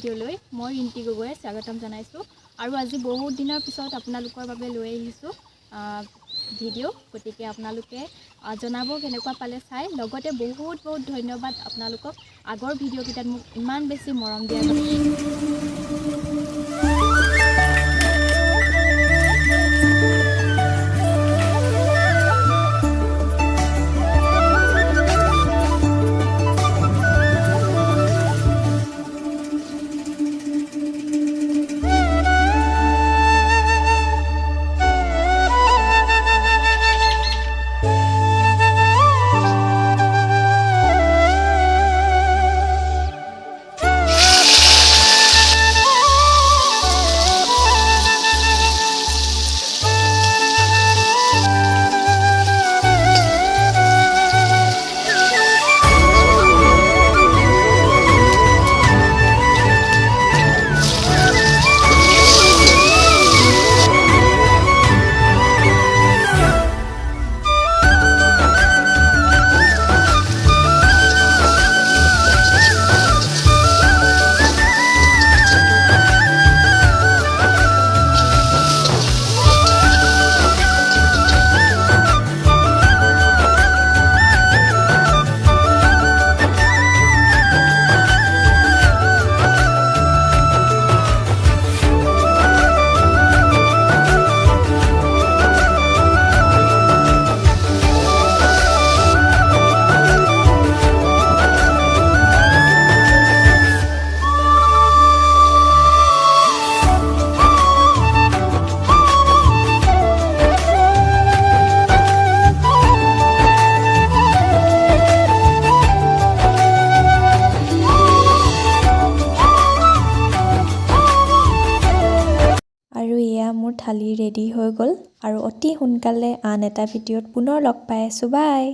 ভিডিঅ'লৈ মই ৰিণ্টি গগৈয়ে স্বাগতম জনাইছোঁ আৰু আজি বহুত দিনৰ পিছত আপোনালোকৰ বাবে লৈ আহিছোঁ ভিডিঅ' গতিকে আপোনালোকে জনাব কেনেকুৱা পালে চাই লগতে বহুত ধন্যবাদ আপোনালোকক আগৰ ভিডিঅ'কেইটাত মোক ইমান বেছি মৰম দিয়াৰ বাবে আৰু এয়া মোৰ থালি ৰেডি হৈ গ'ল আৰু অতি সোনকালে আন এটা ভিডিঅ'ত পুনৰ লগ পাই আছোঁ বাই।